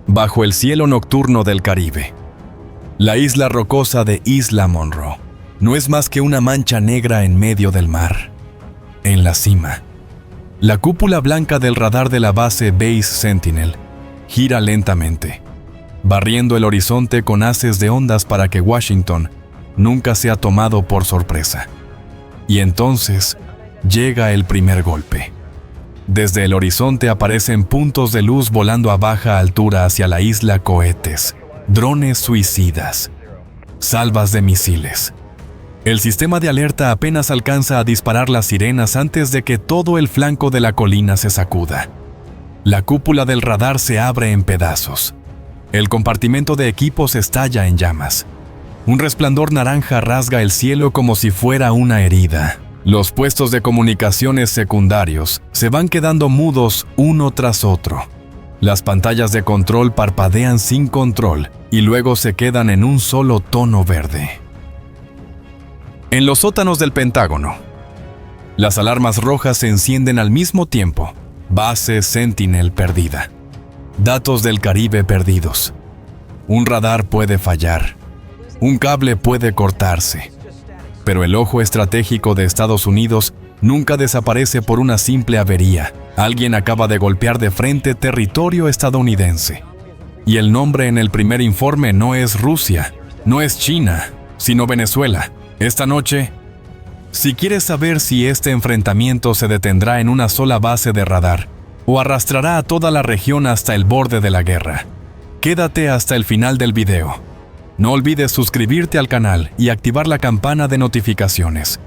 bajo el cielo nocturno del Caribe. La isla rocosa de Isla Monroe no es más que una mancha negra en medio del mar. En la cima, la cúpula blanca del radar de la base Base Sentinel gira lentamente, barriendo el horizonte con haces de ondas para que Washington nunca sea tomado por sorpresa. Y entonces llega el primer golpe. Desde el horizonte aparecen puntos de luz volando a baja altura hacia la isla, cohetes, drones suicidas, salvas de misiles. El sistema de alerta apenas alcanza a disparar las sirenas antes de que todo el flanco de la colina se sacuda. La cúpula del radar se abre en pedazos. El compartimento de equipos estalla en llamas. Un resplandor naranja rasga el cielo como si fuera una herida. Los puestos de comunicaciones secundarios se van quedando mudos uno tras otro. Las pantallas de control parpadean sin control y luego se quedan en un solo tono verde. En los sótanos del Pentágono, las alarmas rojas se encienden al mismo tiempo. Base Sentinel perdida. Datos del Caribe perdidos. Un radar puede fallar. Un cable puede cortarse. Pero el ojo estratégico de Estados Unidos nunca desaparece por una simple avería. Alguien acaba de golpear de frente territorio estadounidense. Y el nombre en el primer informe no es Rusia, no es China, sino Venezuela. Esta noche, si quieres saber si este enfrentamiento se detendrá en una sola base de radar o arrastrará a toda la región hasta el borde de la guerra, quédate hasta el final del video. No olvides suscribirte al canal y activar la campana de notificaciones,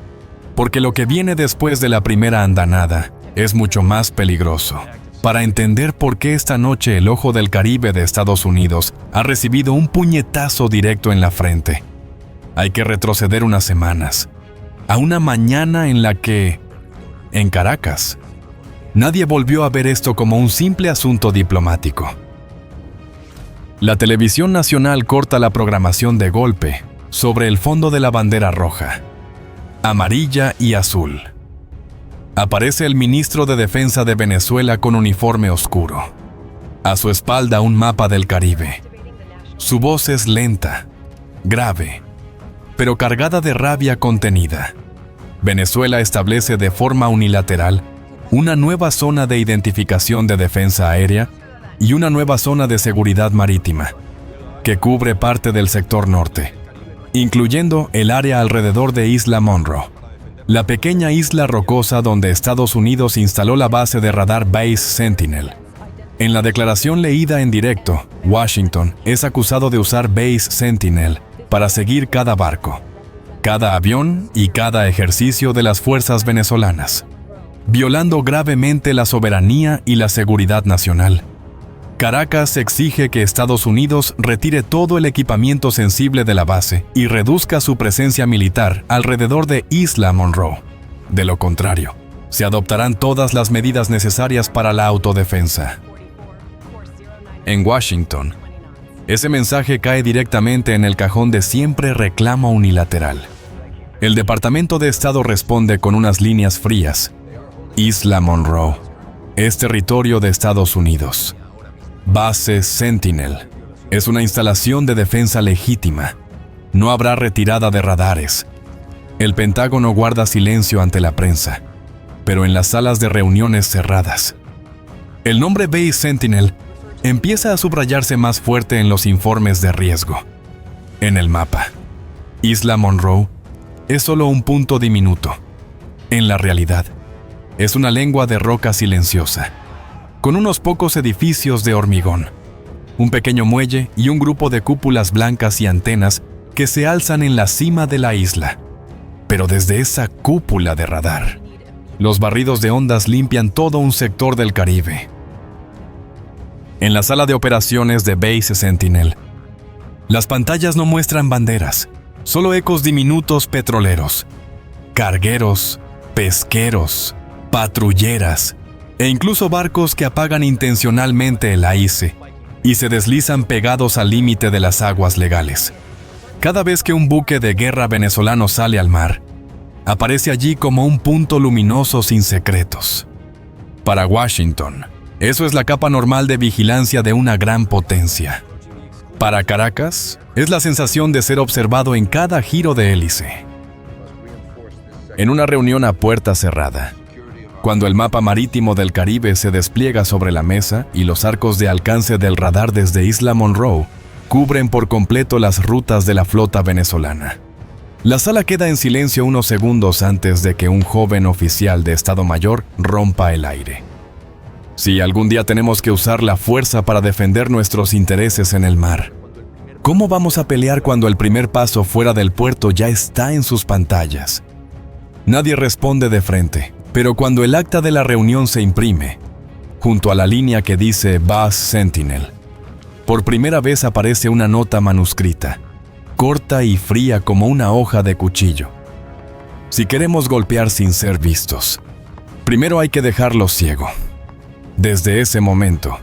porque lo que viene después de la primera andanada es mucho más peligroso. Para entender por qué esta noche el ojo del Caribe de Estados Unidos ha recibido un puñetazo directo en la frente, hay que retroceder unas semanas, a una mañana en la que, en Caracas, nadie volvió a ver esto como un simple asunto diplomático. La televisión nacional corta la programación de golpe sobre el fondo de la bandera roja, amarilla y azul. Aparece el ministro de Defensa de Venezuela con uniforme oscuro. A su espalda un mapa del Caribe. Su voz es lenta, grave, pero cargada de rabia contenida. Venezuela establece de forma unilateral una nueva zona de identificación de defensa aérea y una nueva zona de seguridad marítima, que cubre parte del sector norte, incluyendo el área alrededor de Isla Monroe, la pequeña isla rocosa donde Estados Unidos instaló la base de radar Base Sentinel. En la declaración leída en directo, Washington es acusado de usar Base Sentinel para seguir cada barco, cada avión y cada ejercicio de las fuerzas venezolanas, violando gravemente la soberanía y la seguridad nacional. Caracas exige que Estados Unidos retire todo el equipamiento sensible de la base y reduzca su presencia militar alrededor de Isla Monroe. De lo contrario, se adoptarán todas las medidas necesarias para la autodefensa. En Washington, ese mensaje cae directamente en el cajón de siempre reclamo unilateral. El Departamento de Estado responde con unas líneas frías. Isla Monroe es territorio de Estados Unidos. Base Sentinel es una instalación de defensa legítima. No habrá retirada de radares. El Pentágono guarda silencio ante la prensa, pero en las salas de reuniones cerradas, el nombre Base Sentinel empieza a subrayarse más fuerte en los informes de riesgo. En el mapa, Isla Monroe es solo un punto diminuto. En la realidad, es una lengua de roca silenciosa, con unos pocos edificios de hormigón, un pequeño muelle y un grupo de cúpulas blancas y antenas que se alzan en la cima de la isla. Pero desde esa cúpula de radar, los barridos de ondas limpian todo un sector del Caribe. En la sala de operaciones de Base Sentinel, las pantallas no muestran banderas, solo ecos diminutos petroleros, cargueros, pesqueros, patrulleras e incluso barcos que apagan intencionalmente el AICE y se deslizan pegados al límite de las aguas legales. Cada vez que un buque de guerra venezolano sale al mar, aparece allí como un punto luminoso sin secretos. Para Washington, Eso es la capa normal de vigilancia de una gran potencia. Para Caracas, es la sensación de ser observado en cada giro de hélice. En una reunión a puerta cerrada, cuando el mapa marítimo del Caribe se despliega sobre la mesa y los arcos de alcance del radar desde Isla Monroe cubren por completo las rutas de la flota venezolana. La sala queda en silencio unos segundos antes de que un joven oficial de Estado Mayor rompa el aire. Si algún día tenemos que usar la fuerza para defender nuestros intereses en el mar, ¿cómo vamos a pelear cuando el primer paso fuera del puerto ya está en sus pantallas? Nadie responde de frente, pero cuando el acta de la reunión se imprime, junto a la línea que dice Base Sentinel, por primera vez aparece una nota manuscrita, corta y fría como una hoja de cuchillo. Si queremos golpear sin ser vistos, primero hay que dejarlo ciego. Desde ese momento,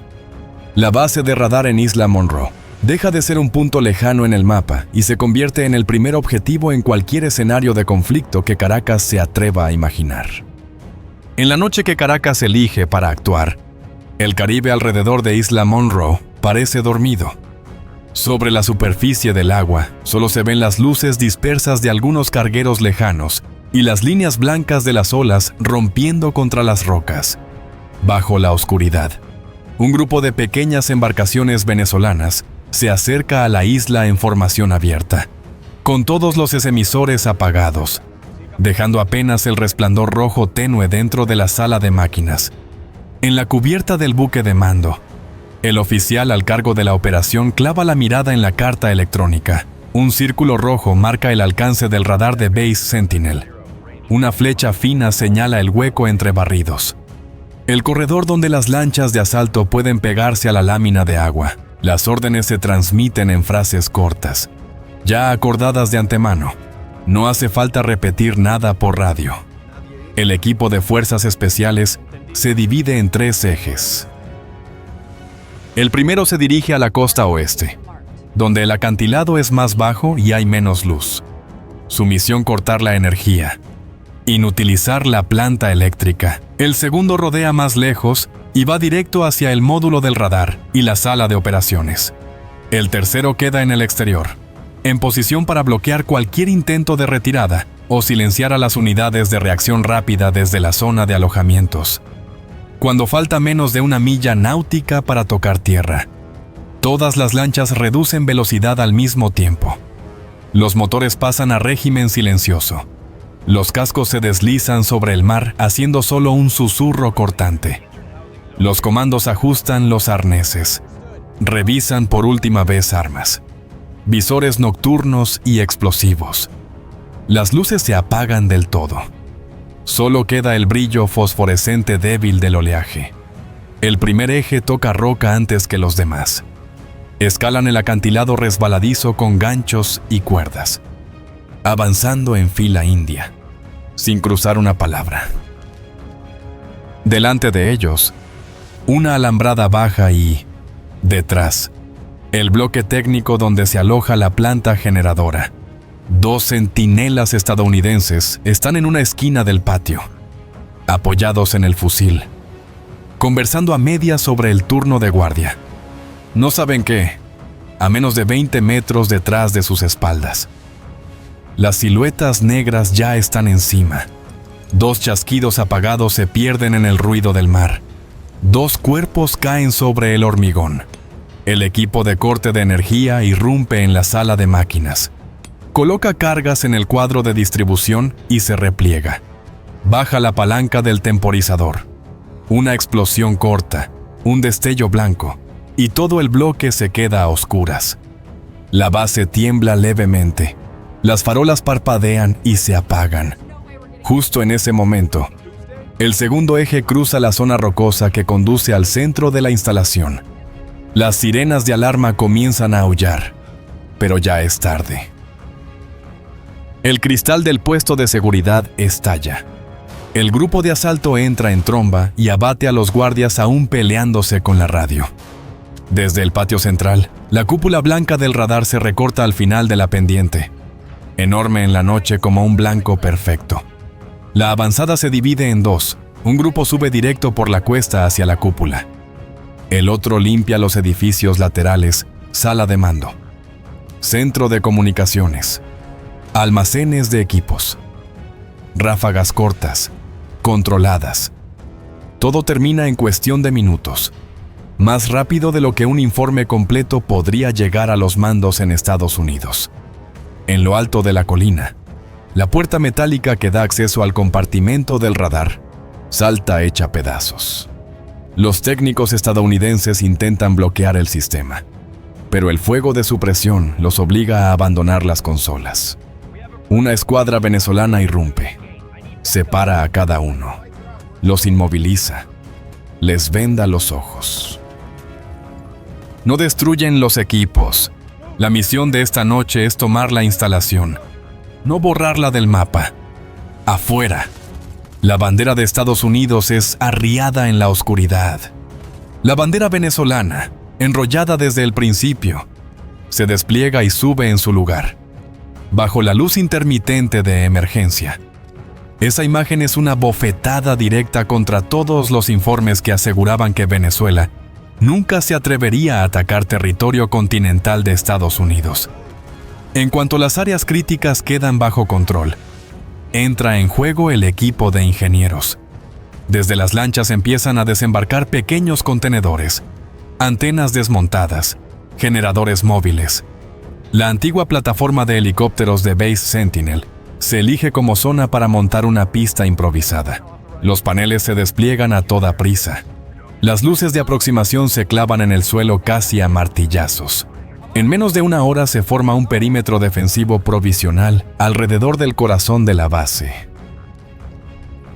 la base de radar en Isla Monroe deja de ser un punto lejano en el mapa y se convierte en el primer objetivo en cualquier escenario de conflicto que Caracas se atreva a imaginar. En la noche que Caracas elige para actuar, el Caribe alrededor de Isla Monroe parece dormido. Sobre la superficie del agua solo se ven las luces dispersas de algunos cargueros lejanos y las líneas blancas de las olas rompiendo contra las rocas. Bajo la oscuridad, un grupo de pequeñas embarcaciones venezolanas se acerca a la isla en formación abierta, con todos los emisores apagados, dejando apenas el resplandor rojo tenue dentro de la sala de máquinas. En la cubierta del buque de mando, el oficial al cargo de la operación clava la mirada en la carta electrónica. Un círculo rojo marca el alcance del radar de Base Sentinel. Una flecha fina señala el hueco entre barridos. El corredor donde las lanchas de asalto pueden pegarse a la lámina de agua. Las órdenes se transmiten en frases cortas, ya acordadas de antemano. No hace falta repetir nada por radio. El equipo de fuerzas especiales se divide en 3 ejes. El primero se dirige a la costa oeste, donde el acantilado es más bajo y hay menos luz. Su misión: cortar la energía, inutilizar la planta eléctrica. El segundo rodea más lejos y va directo hacia el módulo del radar y la sala de operaciones. El tercero queda en el exterior, en posición para bloquear cualquier intento de retirada o silenciar a las unidades de reacción rápida desde la zona de alojamientos. Cuando falta menos de 1 milla náutica para tocar tierra, todas las lanchas reducen velocidad al mismo tiempo. Los motores pasan a régimen silencioso. Los cascos se deslizan sobre el mar haciendo solo un susurro cortante. Los comandos ajustan los arneses. Revisan por última vez armas, visores nocturnos y explosivos. Las luces se apagan del todo. Solo queda el brillo fosforescente débil del oleaje. El primer eje toca roca antes que los demás. Escalan el acantilado resbaladizo con ganchos y cuerdas, avanzando en fila india, sin cruzar una palabra. Delante de ellos, una alambrada baja y, detrás, el bloque técnico donde se aloja la planta generadora. 2 centinelas estadounidenses están en una esquina del patio, apoyados en el fusil, conversando a medias sobre el turno de guardia. No saben qué, a menos de 20 metros detrás de sus espaldas. Las siluetas negras ya están encima. 2 chasquidos apagados se pierden en el ruido del mar. 2 cuerpos caen sobre el hormigón. El equipo de corte de energía irrumpe en la sala de máquinas. Coloca cargas en el cuadro de distribución y se repliega. Baja la palanca del temporizador. Una explosión corta, un destello blanco, y todo el bloque se queda a oscuras. La base tiembla levemente. Las farolas parpadean y se apagan. Justo en ese momento, el segundo eje cruza la zona rocosa que conduce al centro de la instalación. Las sirenas de alarma comienzan a aullar, pero ya es tarde. El cristal del puesto de seguridad estalla. El grupo de asalto entra en tromba y abate a los guardias aún peleándose con la radio. Desde el patio central, la cúpula blanca del radar se recorta al final de la pendiente, enorme en la noche como un blanco perfecto. La avanzada se divide en 2. Un grupo sube directo por la cuesta hacia la cúpula, El otro limpia los edificios laterales, sala de mando, centro de comunicaciones, almacenes de equipos, ráfagas cortas, controladas. Todo termina en cuestión de minutos, más rápido de lo que un informe completo podría llegar a los mandos en Estados Unidos. En lo alto de la colina, la puerta metálica que da acceso al compartimento del radar salta hecha pedazos. Los técnicos estadounidenses intentan bloquear el sistema, pero el fuego de supresión los obliga a abandonar las consolas. Una escuadra venezolana irrumpe, separa a cada uno, los inmoviliza, les venda los ojos. No destruyen los equipos. La misión de esta noche es tomar la instalación, no borrarla del mapa. Afuera, la bandera de Estados Unidos es arriada en la oscuridad. La bandera venezolana, enrollada desde el principio, se despliega y sube en su lugar, bajo la luz intermitente de emergencia. Esa imagen es una bofetada directa contra todos los informes que aseguraban que Venezuela nunca se atrevería a atacar territorio continental de Estados Unidos. En cuanto las áreas críticas quedan bajo control, entra en juego el equipo de ingenieros. Desde las lanchas empiezan a desembarcar pequeños contenedores, antenas desmontadas, generadores móviles. La antigua plataforma de helicópteros de Base Sentinel se elige como zona para montar una pista improvisada. Los paneles se despliegan a toda prisa. Las luces de aproximación se clavan en el suelo casi a martillazos. En menos de una hora se forma un perímetro defensivo provisional alrededor del corazón de la base.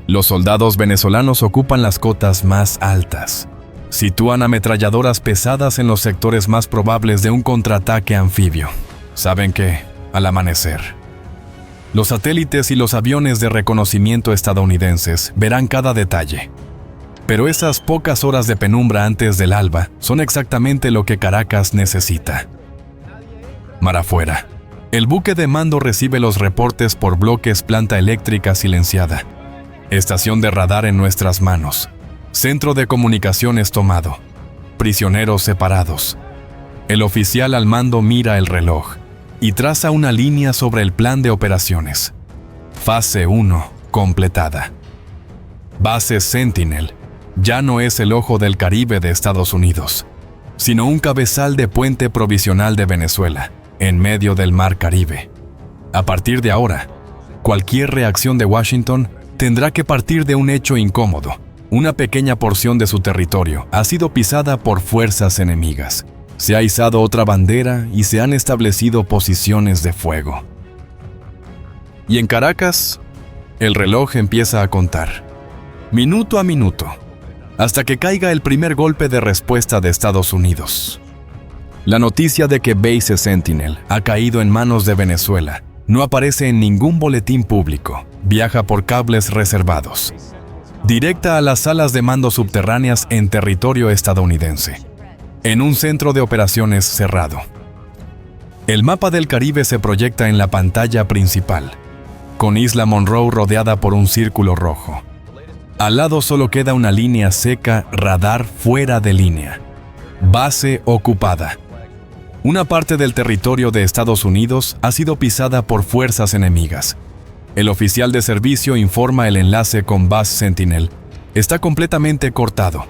Los soldados venezolanos ocupan las cotas más altas. Sitúan ametralladoras pesadas en los sectores más probables de un contraataque anfibio. Saben que, al amanecer, los satélites y los aviones de reconocimiento estadounidenses verán cada detalle. Pero esas pocas horas de penumbra antes del alba son exactamente lo que Caracas necesita. Mar afuera, el buque de mando recibe los reportes por bloques, planta eléctrica silenciada, estación de radar en nuestras manos, centro de comunicaciones tomado, prisioneros separados. El oficial al mando mira el reloj y traza una línea sobre el plan de operaciones. Fase 1 completada. Base Sentinel ya no es el ojo del Caribe de Estados Unidos, sino un cabezal de puente provisional de Venezuela, en medio del Mar Caribe. A partir de ahora, cualquier reacción de Washington tendrá que partir de un hecho incómodo. Una pequeña porción de su territorio ha sido pisada por fuerzas enemigas. Se ha izado otra bandera y se han establecido posiciones de fuego. Y en Caracas, el reloj empieza a contar, minuto a minuto, hasta que caiga el primer golpe de respuesta de Estados Unidos. La noticia de que Base Sentinel ha caído en manos de Venezuela no aparece en ningún boletín público. Viaja por cables reservados, directa a las salas de mando subterráneas en territorio estadounidense, en un centro de operaciones cerrado. El mapa del Caribe se proyecta en la pantalla principal, con Isla Monroe rodeada por un círculo rojo. Al lado solo queda una línea seca, radar fuera de línea. Base ocupada. Una parte del territorio de Estados Unidos ha sido pisada por fuerzas enemigas. El oficial de servicio informa el enlace con Base Sentinel. Está completamente cortado.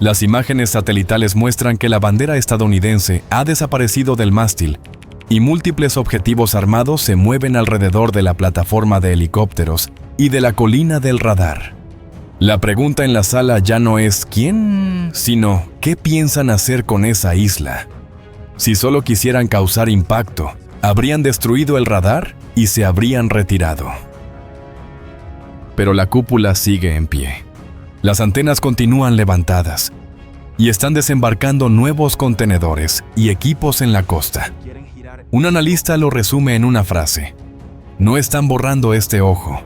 Las imágenes satelitales muestran que la bandera estadounidense ha desaparecido del mástil y múltiples objetivos armados se mueven alrededor de la plataforma de helicópteros y de la colina del radar. La pregunta en la sala ya no es ¿quién?, sino ¿qué piensan hacer con esa isla? Si solo quisieran causar impacto, habrían destruido el radar y se habrían retirado. Pero la cúpula sigue en pie. Las antenas continúan levantadas y están desembarcando nuevos contenedores y equipos en la costa. Un analista lo resume en una frase: no están borrando este ojo,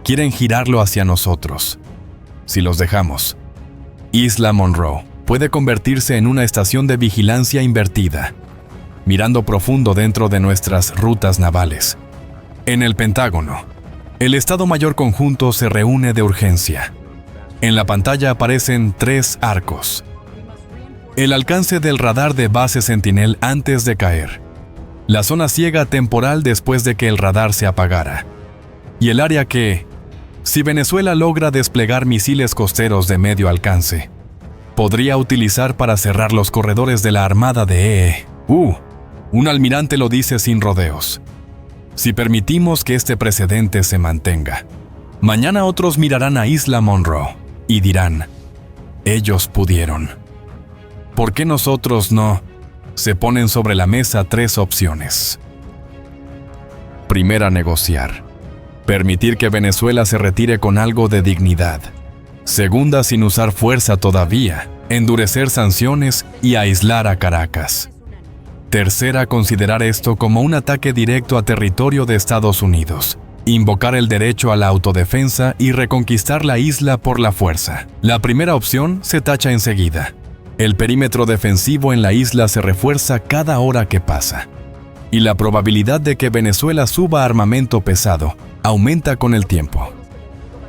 quieren girarlo hacia nosotros. Si los dejamos, Isla Monroe puede convertirse en una estación de vigilancia invertida, mirando profundo dentro de nuestras rutas navales. En el Pentágono, el Estado Mayor Conjunto se reúne de urgencia. En la pantalla aparecen 3 arcos. El alcance del radar de base Sentinel antes de caer. La zona ciega temporal después de que el radar se apagara. Y el área que, si Venezuela logra desplegar misiles costeros de medio alcance, podría utilizar para cerrar los corredores de la Armada de EE. Un almirante lo dice sin rodeos. Si permitimos que este precedente se mantenga, mañana otros mirarán a Isla Monroe y dirán, ellos pudieron. ¿Por qué nosotros no? Se ponen sobre la mesa 3 opciones. Primera, negociar. Permitir que Venezuela se retire con algo de dignidad. Segunda, sin usar fuerza todavía, endurecer sanciones y aislar a Caracas. Tercera, considerar esto como un ataque directo a territorio de Estados Unidos. Invocar el derecho a la autodefensa y reconquistar la isla por la fuerza. La primera opción se tacha enseguida. El perímetro defensivo en la isla se refuerza cada hora que pasa. Y la probabilidad de que Venezuela suba armamento pesado aumenta con el tiempo.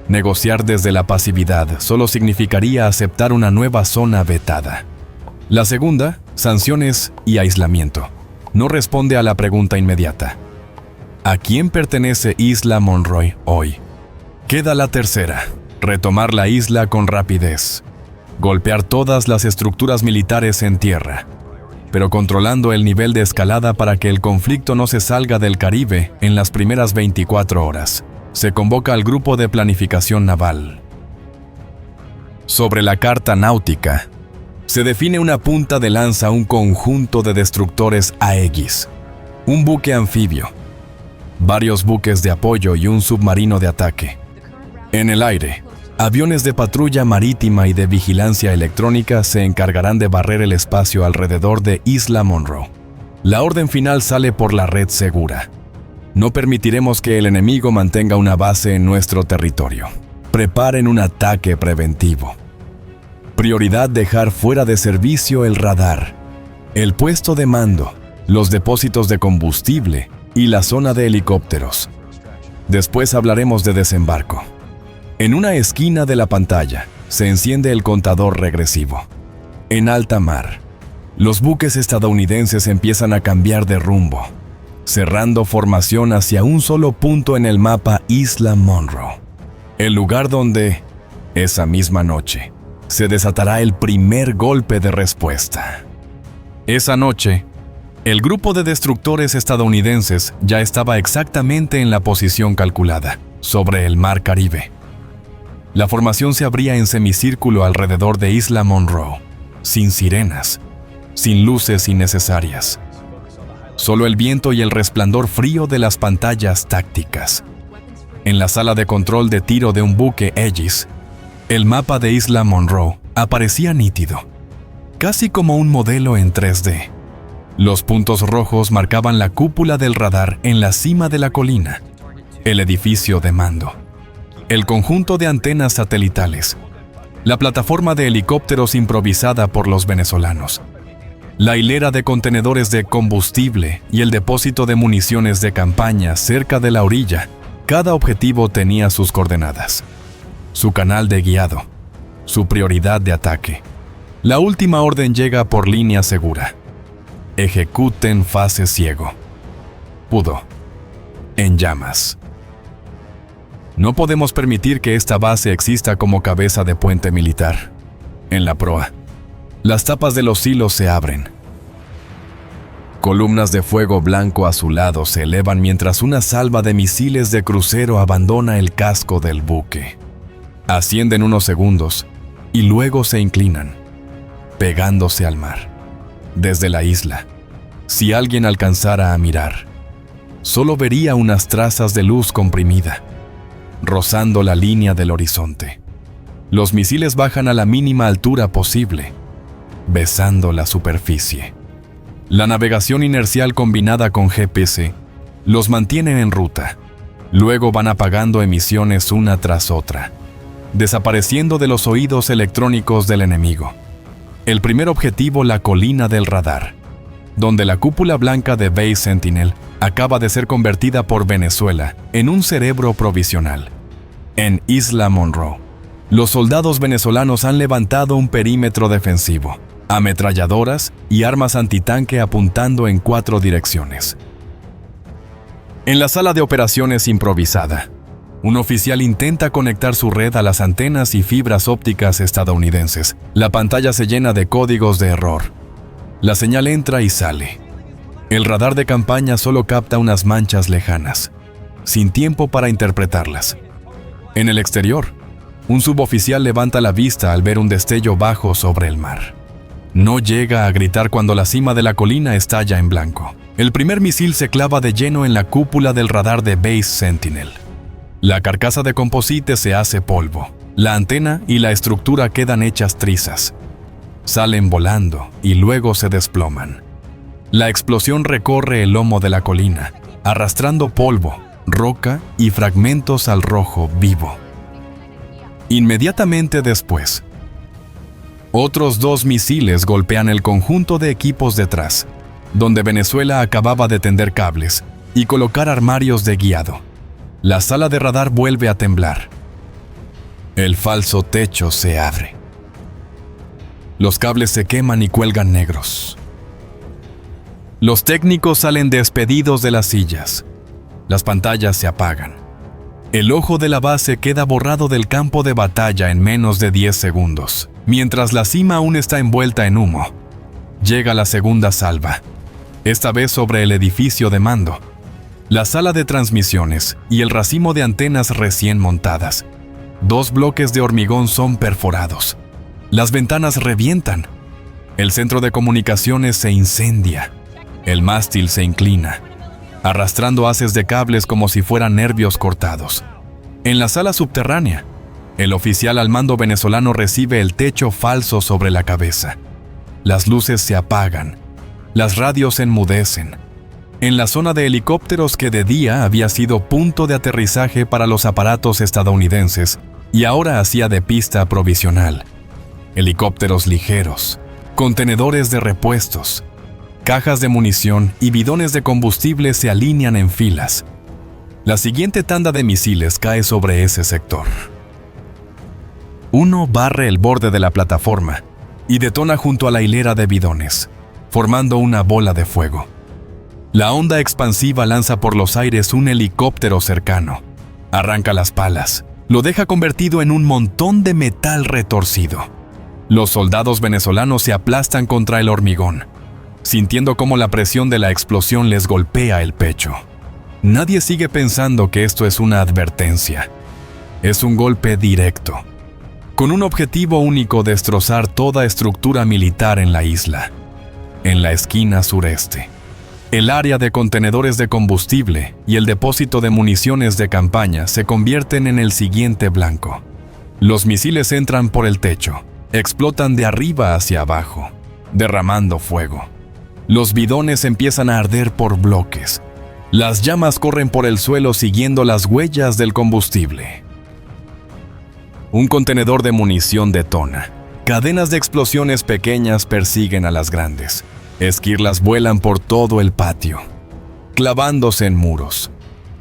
Negociar desde la pasividad solo significaría aceptar una nueva zona vetada. La segunda, sanciones y aislamiento, no responde a la pregunta inmediata. ¿A quién pertenece Isla Monroe hoy? Queda la tercera, retomar la isla con rapidez. Golpear todas las estructuras militares en tierra, pero controlando el nivel de escalada para que el conflicto no se salga del Caribe en las primeras 24 horas. Se convoca al Grupo de Planificación Naval. Sobre la carta náutica, se define una punta de lanza, un conjunto de destructores Aegis, un buque anfibio, varios buques de apoyo y un submarino de ataque. En el aire, aviones de patrulla marítima y de vigilancia electrónica se encargarán de barrer el espacio alrededor de Isla Monroe. La orden final sale por la red segura. No permitiremos que el enemigo mantenga una base en nuestro territorio. Preparen un ataque preventivo. Prioridad: dejar fuera de servicio el radar, el puesto de mando, los depósitos de combustible y la zona de helicópteros. Después hablaremos de desembarco. En una esquina de la pantalla se enciende el contador regresivo. En alta mar, los buques estadounidenses empiezan a cambiar de rumbo, cerrando formación hacia un solo punto en el mapa: Isla Monroe, el lugar donde, esa misma noche, se desatará el primer golpe de respuesta. Esa noche, el grupo de destructores estadounidenses ya estaba exactamente en la posición calculada, sobre el Mar Caribe. La formación se abría en semicírculo alrededor de Isla Monroe, sin sirenas, sin luces innecesarias. Solo el viento y el resplandor frío de las pantallas tácticas. En la sala de control de tiro de un buque Aegis, el mapa de Isla Monroe aparecía nítido, casi como un modelo en 3D. Los puntos rojos marcaban la cúpula del radar en la cima de la colina, el edificio de mando, el conjunto de antenas satelitales, la plataforma de helicópteros improvisada por los venezolanos, la hilera de contenedores de combustible y el depósito de municiones de campaña cerca de la orilla. Cada objetivo tenía sus coordenadas, su canal de guiado, su prioridad de ataque. La última orden llega por línea segura. Ejecuten fase ciego. Pudo. En llamas. No podemos permitir que esta base exista como cabeza de puente militar. En la proa, las tapas de los silos se abren. Columnas de fuego blanco azulado se elevan mientras una salva de misiles de crucero abandona el casco del buque. Ascienden unos segundos y luego se inclinan, pegándose al mar. Desde la isla, si alguien alcanzara a mirar, solo vería unas trazas de luz comprimida, rozando la línea del horizonte. Los misiles bajan a la mínima altura posible, besando la superficie. La navegación inercial combinada con GPS los mantiene en ruta. Luego van apagando emisiones una tras otra, desapareciendo de los oídos electrónicos del enemigo. El primer objetivo: la colina del radar, donde la cúpula blanca de Base Sentinel acaba de ser convertida por Venezuela en un cerebro provisional. En Isla Monroe, los soldados venezolanos han levantado un perímetro defensivo, ametralladoras y armas antitanque apuntando en 4 direcciones. En la sala de operaciones improvisada, un oficial intenta conectar su red a las antenas y fibras ópticas estadounidenses. La pantalla se llena de códigos de error. La señal entra y sale. El radar de campaña solo capta unas manchas lejanas, sin tiempo para interpretarlas. En el exterior, un suboficial levanta la vista al ver un destello bajo sobre el mar. No llega a gritar cuando la cima de la colina estalla en blanco. El primer misil se clava de lleno en la cúpula del radar de Base Sentinel. La carcasa de composite se hace polvo. La antena y la estructura quedan hechas trizas. Salen volando y luego se desploman. La explosión recorre el lomo de la colina, arrastrando polvo, roca y fragmentos al rojo vivo. Inmediatamente después, otros 2 misiles golpean el conjunto de equipos detrás, donde Venezuela acababa de tender cables y colocar armarios de guiado. La sala de radar vuelve a temblar. El falso techo se abre. Los cables se queman y cuelgan negros. Los técnicos salen despedidos de las sillas. Las pantallas se apagan. El ojo de la base queda borrado del campo de batalla en menos de 10 segundos. Mientras la cima aún está envuelta en humo, llega la segunda salva, esta vez sobre el edificio de mando, la sala de transmisiones y el racimo de antenas recién montadas. 2 bloques de hormigón son perforados. Las ventanas revientan. El centro de comunicaciones se incendia. El mástil se inclina, arrastrando haces de cables como si fueran nervios cortados. En la sala subterránea, el oficial al mando venezolano recibe el techo falso sobre la cabeza. Las luces se apagan. Las radios enmudecen. En la zona de helicópteros que de día había sido punto de aterrizaje para los aparatos estadounidenses y ahora hacía de pista provisional. Helicópteros ligeros, contenedores de repuestos, cajas de munición y bidones de combustible se alinean en filas. La siguiente tanda de misiles cae sobre ese sector. Uno barre el borde de la plataforma y detona junto a la hilera de bidones, formando una bola de fuego. La onda expansiva lanza por los aires un helicóptero cercano. Arranca las palas, lo deja convertido en un montón de metal retorcido. Los soldados venezolanos se aplastan contra el hormigón, sintiendo cómo la presión de la explosión les golpea el pecho. Nadie sigue pensando que esto es una advertencia. Es un golpe directo, con un objetivo único: destrozar toda estructura militar en la isla. En la esquina sureste, el área de contenedores de combustible y el depósito de municiones de campaña se convierten en el siguiente blanco. Los misiles entran por el techo, explotan de arriba hacia abajo, derramando fuego. Los bidones empiezan a arder por bloques. Las llamas corren por el suelo siguiendo las huellas del combustible. Un contenedor de munición detona. Cadenas de explosiones pequeñas persiguen a las grandes. Esquirlas vuelan por todo el patio, clavándose en muros,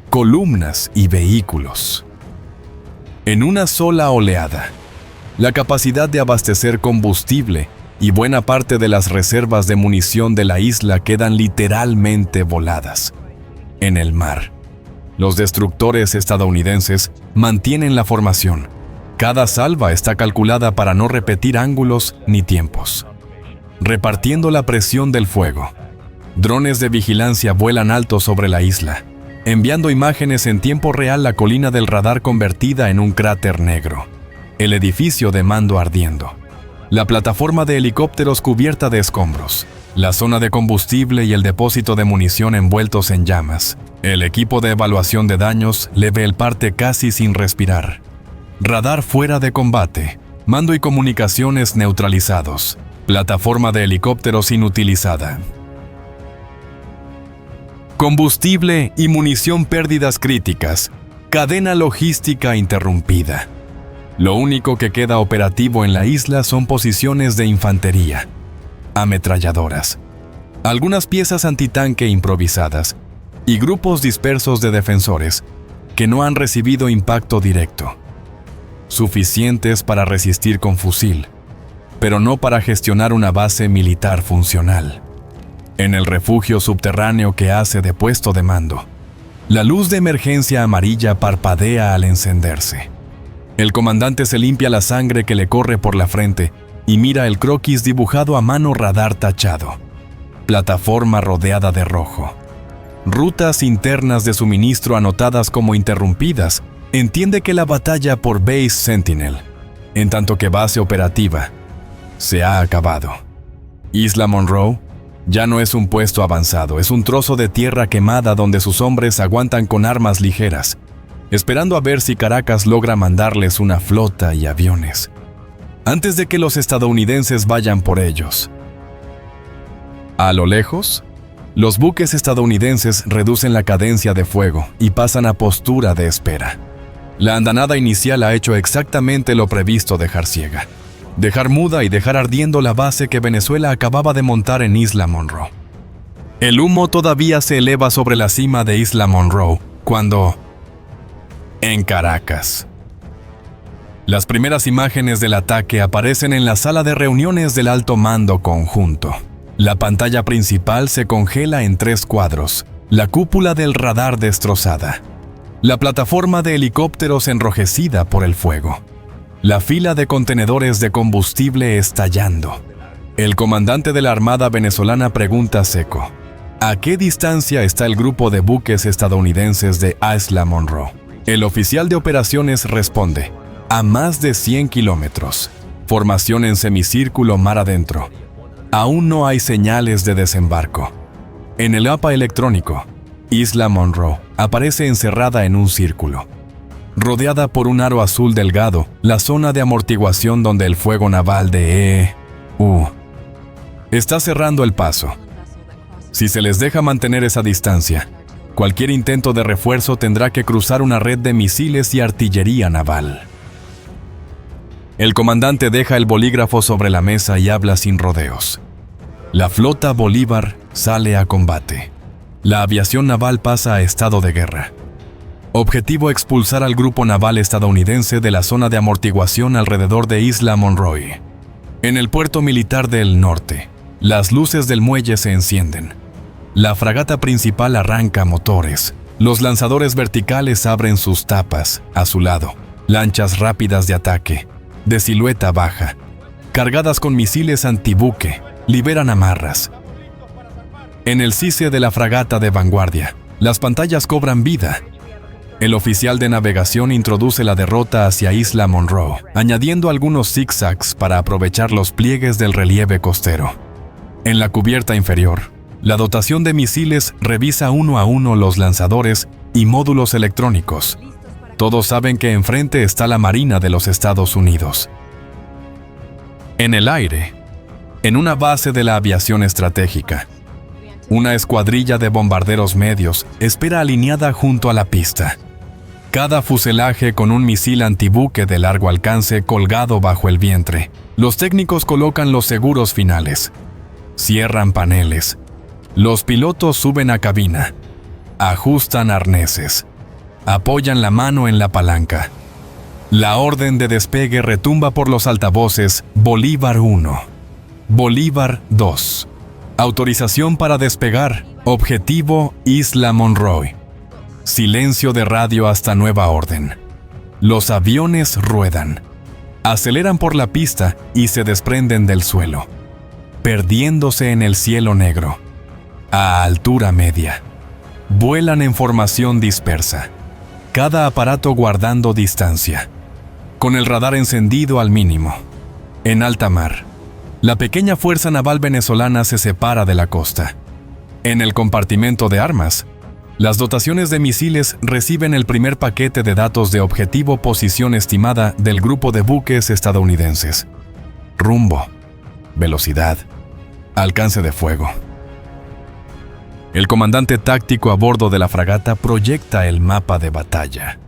columnas y vehículos. En una sola oleada, la capacidad de abastecer combustible y buena parte de las reservas de munición de la isla quedan literalmente voladas. En el mar, los destructores estadounidenses mantienen la formación. Cada salva está calculada para no repetir ángulos ni tiempos. Repartiendo la presión del fuego, drones de vigilancia vuelan alto sobre la isla, enviando imágenes en tiempo real. La colina del radar convertida en un cráter negro, el edificio de mando ardiendo, la plataforma de helicópteros cubierta de escombros, la zona de combustible y el depósito de munición envueltos en llamas. El equipo de evaluación de daños le ve el parte casi sin respirar. Radar fuera de combate, mando y comunicaciones neutralizados, plataforma de helicópteros inutilizada. Combustible y munición pérdidas críticas, cadena logística interrumpida. Lo único que queda operativo en la isla son posiciones de infantería, ametralladoras, algunas piezas antitanque improvisadas y grupos dispersos de defensores que no han recibido impacto directo, suficientes para resistir con fusil, pero no para gestionar una base militar funcional. En el refugio subterráneo que hace de puesto de mando, la luz de emergencia amarilla parpadea al encenderse. El comandante se limpia la sangre que le corre por la frente y mira el croquis dibujado a mano radar tachado. Plataforma rodeada de rojo. Rutas internas de suministro anotadas como interrumpidas. Entiende que la batalla por Base Sentinel, en tanto que base operativa, se ha acabado. Isla Monroe ya no es un puesto avanzado, es un trozo de tierra quemada donde sus hombres aguantan con armas ligeras, esperando a ver si Caracas logra mandarles una flota y aviones, antes de que los estadounidenses vayan por ellos. A lo lejos, los buques estadounidenses reducen la cadencia de fuego y pasan a postura de espera. La andanada inicial ha hecho exactamente lo previsto dejar ciega, dejar muda y dejar ardiendo la base que Venezuela acababa de montar en Isla Monroe. El humo todavía se eleva sobre la cima de Isla Monroe cuando... en Caracas. Las primeras imágenes del ataque aparecen en la sala de reuniones del alto mando conjunto. La pantalla principal se congela en 3 cuadros, la cúpula del radar destrozada, la plataforma de helicópteros enrojecida por el fuego, la fila de contenedores de combustible estallando. El comandante de la Armada venezolana pregunta seco: ¿a qué distancia está el grupo de buques estadounidenses de Isla Monroe? El oficial de operaciones responde: a más de 100 kilómetros. Formación en semicírculo mar adentro. Aún no hay señales de desembarco. En el mapa electrónico, Isla Monroe aparece encerrada en un círculo, rodeada por un aro azul delgado, la zona de amortiguación donde el fuego naval de EU está cerrando el paso. Si se les deja mantener esa distancia, cualquier intento de refuerzo tendrá que cruzar una red de misiles y artillería naval. El comandante deja el bolígrafo sobre la mesa y habla sin rodeos. La flota Bolívar sale a combate. La aviación naval pasa a estado de guerra. Objetivo: expulsar al grupo naval estadounidense de la zona de amortiguación alrededor de Isla Monroe. En el puerto militar del norte, las luces del muelle se encienden. La fragata principal arranca motores. Los lanzadores verticales abren sus tapas a su lado. Lanchas rápidas de ataque, de silueta baja, cargadas con misiles antibuque, liberan amarras. En el cise de la fragata de vanguardia, las pantallas cobran vida. El oficial de navegación introduce la derrota hacia Isla Monroe, añadiendo algunos zigzags para aprovechar los pliegues del relieve costero. En la cubierta inferior, la dotación de misiles revisa uno a uno los lanzadores y módulos electrónicos. Todos saben que enfrente está la Marina de los Estados Unidos. En el aire, en una base de la aviación estratégica, una escuadrilla de bombarderos medios espera alineada junto a la pista. Cada fuselaje con un misil antibuque de largo alcance colgado bajo el vientre. Los técnicos colocan los seguros finales. Cierran paneles. Los pilotos suben a cabina. Ajustan arneses. Apoyan la mano en la palanca. La orden de despegue retumba por los altavoces: Bolívar 1, Bolívar 2. Autorización para despegar. Objetivo: Isla Monroe. Silencio de radio hasta nueva orden. Los aviones ruedan. Aceleran por la pista y se desprenden del suelo, perdiéndose en el cielo negro. A altura media. Vuelan en formación dispersa, cada aparato guardando distancia, con el radar encendido al mínimo. En alta mar, la pequeña fuerza naval venezolana se separa de la costa. En el compartimento de armas, las dotaciones de misiles reciben el primer paquete de datos de objetivo, posición estimada del grupo de buques estadounidenses. Rumbo, velocidad, alcance de fuego. El comandante táctico a bordo de la fragata proyecta el mapa de batalla.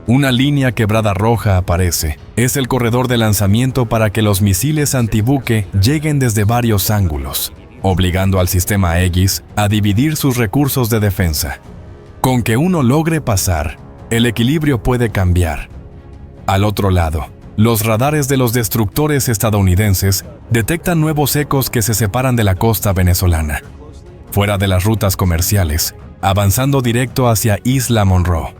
Una línea quebrada roja aparece. Es el corredor de lanzamiento para que los misiles antibuque lleguen desde varios ángulos, obligando al sistema Aegis a dividir sus recursos de defensa. Con que uno logre pasar, el equilibrio puede cambiar. Al otro lado, los radares de los destructores estadounidenses detectan nuevos ecos que se separan de la costa venezolana, fuera de las rutas comerciales, avanzando directo hacia Isla Monroe.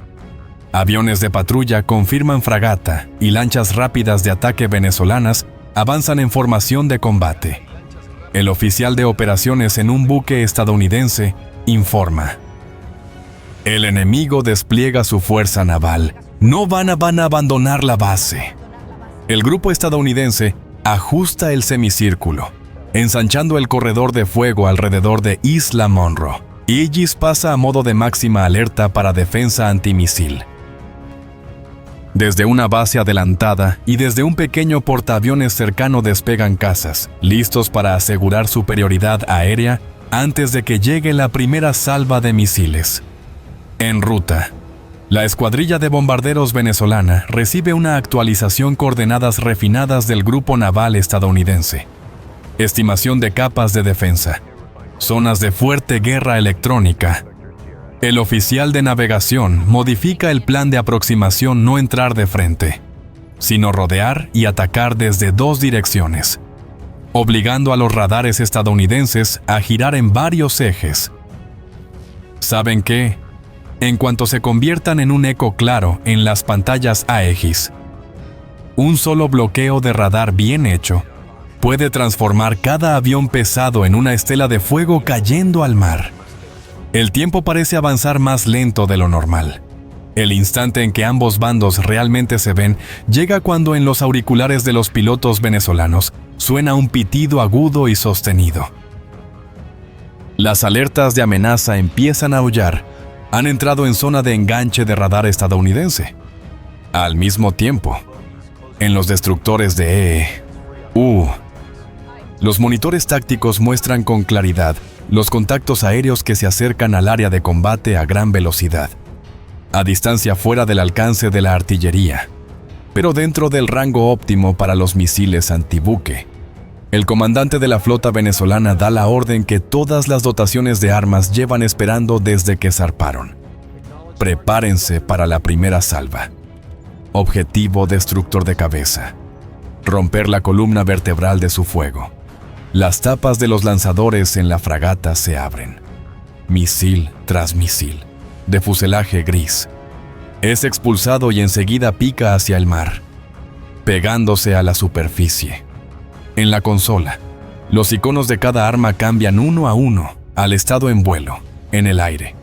Aviones de patrulla confirman fragata y lanchas rápidas de ataque venezolanas avanzan en formación de combate. El oficial de operaciones en un buque estadounidense informa: el enemigo despliega su fuerza naval. No van a abandonar la base. El grupo estadounidense ajusta el semicírculo, ensanchando el corredor de fuego alrededor de Isla Monroe. Aegis pasa a modo de máxima alerta para defensa antimisil. Desde una base adelantada y desde un pequeño portaaviones cercano despegan cazas, listos para asegurar superioridad aérea antes de que llegue la primera salva de misiles. En ruta, la escuadrilla de bombarderos venezolana recibe una actualización coordenadas refinadas del grupo naval estadounidense. Estimación de capas de defensa. Zonas de fuerte guerra electrónica. El oficial de navegación modifica el plan de aproximación: no entrar de frente, sino rodear y atacar desde dos direcciones, obligando a los radares estadounidenses a girar en varios ejes. ¿Saben qué? En cuanto se conviertan en un eco claro en las pantallas Aegis, un solo bloqueo de radar bien hecho puede transformar cada avión pesado en una estela de fuego cayendo al mar. El tiempo parece avanzar más lento de lo normal. El instante en que ambos bandos realmente se ven llega cuando en los auriculares de los pilotos venezolanos suena un pitido agudo y sostenido. Las alertas de amenaza empiezan a aullar. Han entrado en zona de enganche de radar estadounidense. Al mismo tiempo, en los destructores de los monitores tácticos muestran con claridad los contactos aéreos que se acercan al área de combate a gran velocidad, a distancia fuera del alcance de la artillería, pero dentro del rango óptimo para los misiles antibuque. El comandante de la flota venezolana da la orden que todas las dotaciones de armas llevan esperando desde que zarparon. Prepárense para la primera salva. Objetivo: destructor de cabeza. Romper la columna vertebral de su fuego. Las tapas de los lanzadores en la fragata se abren. Misil tras misil, de fuselaje gris. Es expulsado y enseguida pica hacia el mar, pegándose a la superficie. En la consola, los iconos de cada arma cambian uno a uno al estado en vuelo, en el aire.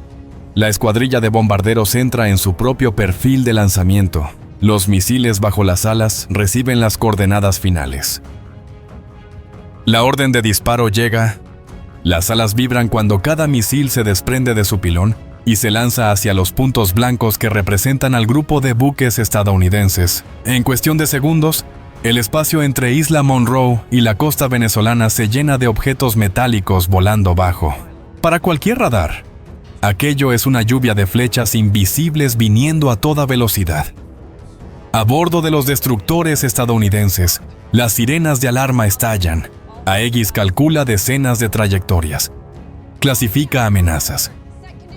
La escuadrilla de bombarderos entra en su propio perfil de lanzamiento. Los misiles bajo las alas reciben las coordenadas finales. La orden de disparo llega. Las alas vibran cuando cada misil se desprende de su pilón y se lanza hacia los puntos blancos que representan al grupo de buques estadounidenses. En cuestión de segundos, el espacio entre Isla Monroe y la costa venezolana se llena de objetos metálicos volando bajo. Para cualquier radar, aquello es una lluvia de flechas invisibles viniendo a toda velocidad. A bordo de los destructores estadounidenses, las sirenas de alarma estallan. Aegis calcula decenas de trayectorias. Clasifica amenazas.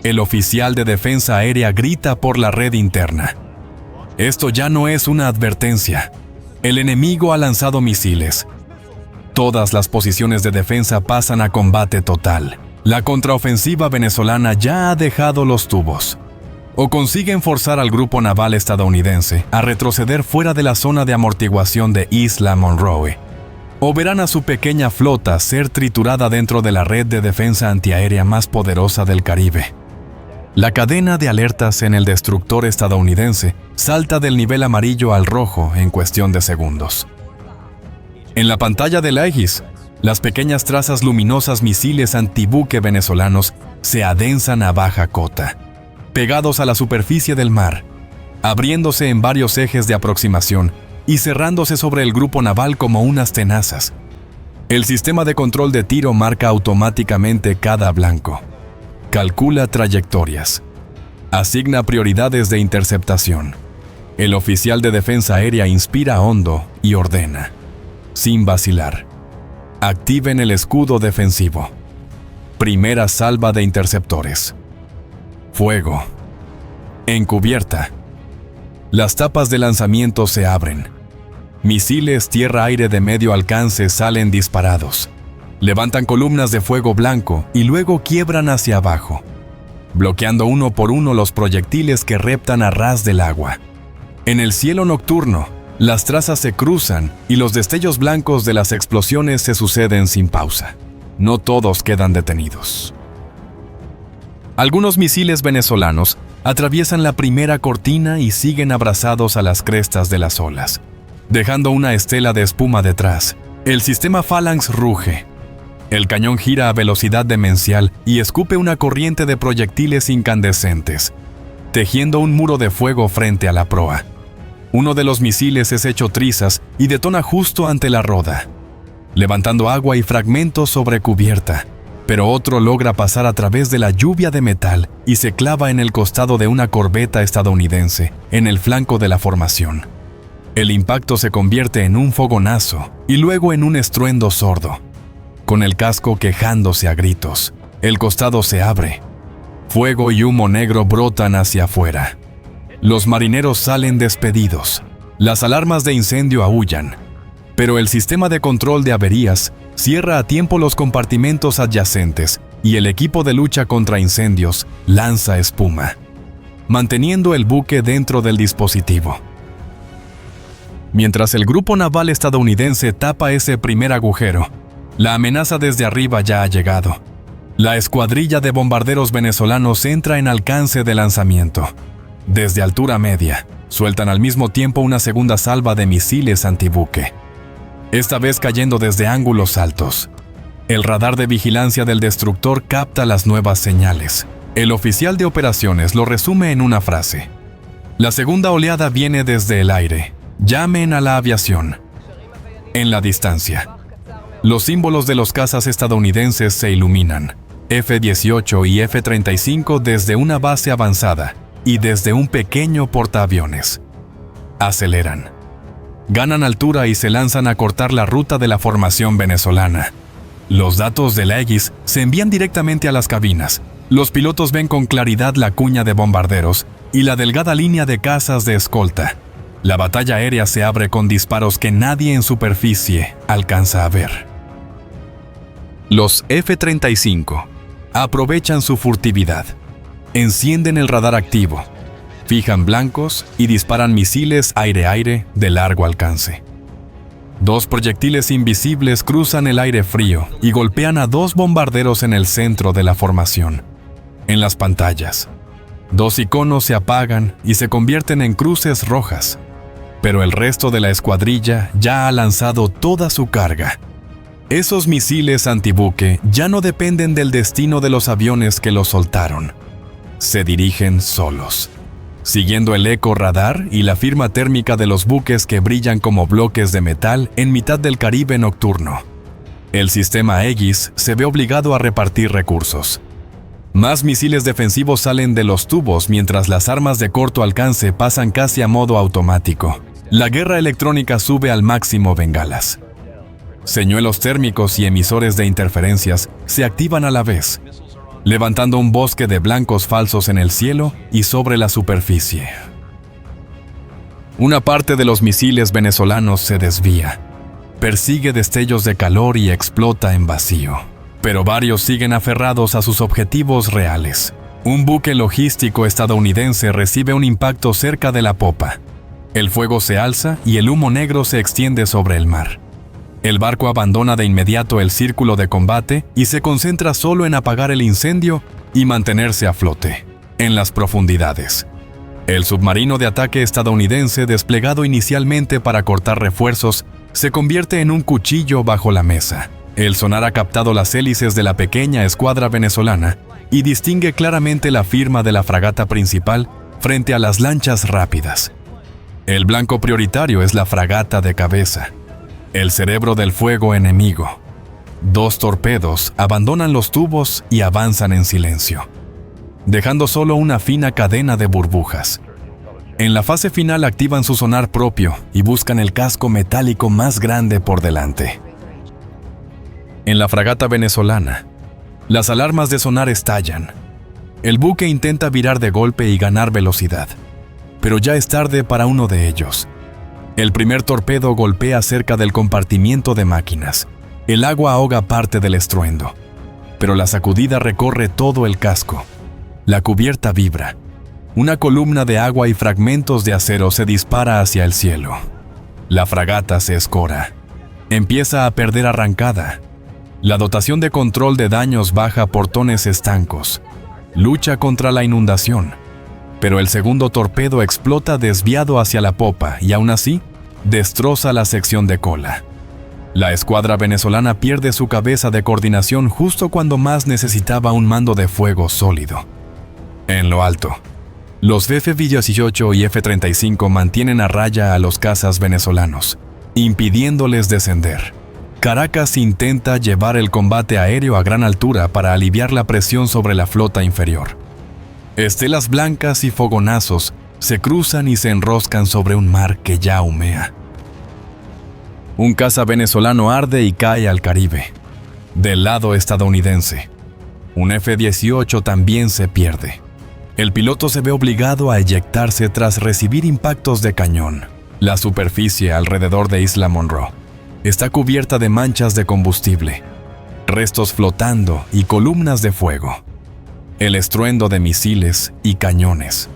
El oficial de defensa aérea grita por la red interna. Esto ya no es una advertencia. El enemigo ha lanzado misiles. Todas las posiciones de defensa pasan a combate total. La contraofensiva venezolana ya ha dejado los tubos. O consiguen forzar al grupo naval estadounidense a retroceder fuera de la zona de amortiguación de Isla Monroe, o verán a su pequeña flota ser triturada dentro de la red de defensa antiaérea más poderosa del Caribe. La cadena de alertas en el destructor estadounidense salta del nivel amarillo al rojo en cuestión de segundos. En la pantalla del Aegis, las pequeñas trazas luminosas misiles antibuque venezolanos se adensan a baja cota, pegados a la superficie del mar, abriéndose en varios ejes de aproximación y cerrándose sobre el grupo naval como unas tenazas. El sistema de control de tiro marca automáticamente cada blanco. Calcula trayectorias. Asigna prioridades de interceptación. El oficial de defensa aérea inspira hondo y ordena, sin vacilar: activen el escudo defensivo. Primera salva de interceptores. Fuego. En cubierta. Las tapas de lanzamiento se abren. Misiles tierra-aire de medio alcance salen disparados. Levantan columnas de fuego blanco y luego quiebran hacia abajo, bloqueando uno por uno los proyectiles que reptan a ras del agua. En el cielo nocturno, las trazas se cruzan y los destellos blancos de las explosiones se suceden sin pausa. No todos quedan detenidos. Algunos misiles venezolanos atraviesan la primera cortina y siguen abrazados a las crestas de las olas, dejando una estela de espuma detrás. El sistema Phalanx ruge. El cañón gira a velocidad demencial y escupe una corriente de proyectiles incandescentes, tejiendo un muro de fuego frente a la proa. Uno de los misiles es hecho trizas y detona justo ante la roda, levantando agua y fragmentos sobre cubierta, pero otro logra pasar a través de la lluvia de metal y se clava en el costado de una corbeta estadounidense, en el flanco de la formación. El impacto se convierte en un fogonazo y luego en un estruendo sordo. Con el casco quejándose a gritos, el costado se abre. Fuego y humo negro brotan hacia afuera. Los marineros salen despedidos. Las alarmas de incendio aúllan, pero el sistema de control de averías cierra a tiempo los compartimentos adyacentes y el equipo de lucha contra incendios lanza espuma, manteniendo el buque dentro del dispositivo. Mientras el grupo naval estadounidense tapa ese primer agujero, la amenaza desde arriba ya ha llegado. La escuadrilla de bombarderos venezolanos entra en alcance de lanzamiento. Desde altura media, sueltan al mismo tiempo una segunda salva de misiles antibuque, esta vez cayendo desde ángulos altos. El radar de vigilancia del destructor capta las nuevas señales. El oficial de operaciones lo resume en una frase: la segunda oleada viene desde el aire. Llamen a la aviación. En la distancia, los símbolos de los cazas estadounidenses se iluminan. F-18 y F-35 desde una base avanzada y desde un pequeño portaaviones. Aceleran. Ganan altura y se lanzan a cortar la ruta de la formación venezolana. Los datos del Aegis se envían directamente a las cabinas. Los pilotos ven con claridad la cuña de bombarderos y la delgada línea de cazas de escolta. La batalla aérea se abre con disparos que nadie en superficie alcanza a ver. Los F-35 aprovechan su furtividad. Encienden el radar activo, fijan blancos y disparan misiles aire-aire de largo alcance. Dos proyectiles invisibles cruzan el aire frío y golpean a dos bombarderos en el centro de la formación. En las pantallas, dos iconos se apagan y se convierten en cruces rojas, pero el resto de la escuadrilla ya ha lanzado toda su carga. Esos misiles antibuque ya no dependen del destino de los aviones que los soltaron. Se dirigen solos, siguiendo el eco radar y la firma térmica de los buques que brillan como bloques de metal en mitad del Caribe nocturno. El sistema Aegis se ve obligado a repartir recursos. Más misiles defensivos salen de los tubos mientras las armas de corto alcance pasan casi a modo automático. La guerra electrónica sube al máximo bengalas. Señuelos térmicos y emisores de interferencias se activan a la vez, levantando un bosque de blancos falsos en el cielo y sobre la superficie. Una parte de los misiles venezolanos se desvía, persigue destellos de calor y explota en vacío. Pero varios siguen aferrados a sus objetivos reales. Un buque logístico estadounidense recibe un impacto cerca de la popa. El fuego se alza y el humo negro se extiende sobre el mar. El barco abandona de inmediato el círculo de combate y se concentra solo en apagar el incendio y mantenerse a flote, en las profundidades. El submarino de ataque estadounidense, desplegado inicialmente para cortar refuerzos, se convierte en un cuchillo bajo la mesa. El sonar ha captado las hélices de la pequeña escuadra venezolana y distingue claramente la firma de la fragata principal frente a las lanchas rápidas. El blanco prioritario es la fragata de cabeza, el cerebro del fuego enemigo. Dos torpedos abandonan los tubos y avanzan en silencio, dejando solo una fina cadena de burbujas. En la fase final activan su sonar propio y buscan el casco metálico más grande por delante. En la fragata venezolana, las alarmas de sonar estallan. El buque intenta virar de golpe y ganar velocidad, pero ya es tarde para uno de ellos. El primer torpedo golpea cerca del compartimiento de máquinas. El agua ahoga parte del estruendo, pero la sacudida recorre todo el casco. La cubierta vibra. Una columna de agua y fragmentos de acero se dispara hacia el cielo. La fragata se escora. Empieza a perder arrancada. La dotación de control de daños baja portones estancos. Lucha contra la inundación. Pero el segundo torpedo explota desviado hacia la popa y aún así destroza la sección de cola. La escuadra venezolana pierde su cabeza de coordinación justo cuando más necesitaba un mando de fuego sólido. En lo alto, los F-18 y F-35 mantienen a raya a los cazas venezolanos, impidiéndoles descender. Caracas intenta llevar el combate aéreo a gran altura para aliviar la presión sobre la flota inferior. Estelas blancas y fogonazos se cruzan y se enroscan sobre un mar que ya humea. Un caza venezolano arde y cae al Caribe. Del lado estadounidense, un F-18 también se pierde. El piloto se ve obligado a eyectarse tras recibir impactos de cañón. La superficie alrededor de Isla Monroe está cubierta de manchas de combustible, restos flotando y columnas de fuego. El estruendo de misiles y cañones,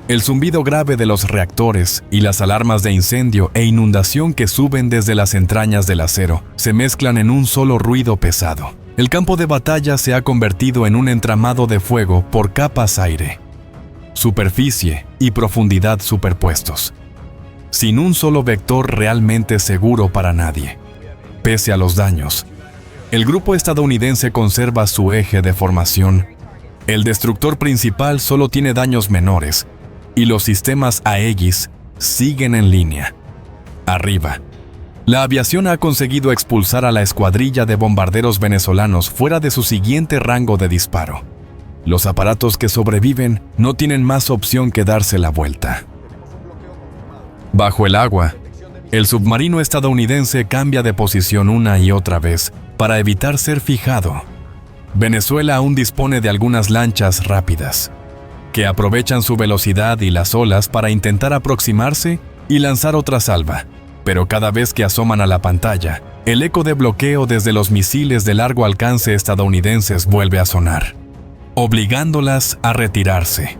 el zumbido grave de los reactores y las alarmas de incendio e inundación que suben desde las entrañas del acero se mezclan en un solo ruido pesado. El campo de batalla se ha convertido en un entramado de fuego por capas aire, superficie y profundidad superpuestos, sin un solo vector realmente seguro para nadie. Pese a los daños, el grupo estadounidense conserva su eje de formación. El destructor principal solo tiene daños menores, y los sistemas Aegis siguen en línea. Arriba, la aviación ha conseguido expulsar a la escuadrilla de bombarderos venezolanos fuera de su siguiente rango de disparo. Los aparatos que sobreviven no tienen más opción que darse la vuelta. Bajo el agua, el submarino estadounidense cambia de posición una y otra vez para evitar ser fijado. Venezuela aún dispone de algunas lanchas rápidas, que aprovechan su velocidad y las olas para intentar aproximarse y lanzar otra salva, pero cada vez que asoman a la pantalla, el eco de bloqueo desde los misiles de largo alcance estadounidenses vuelve a sonar, obligándolas a retirarse.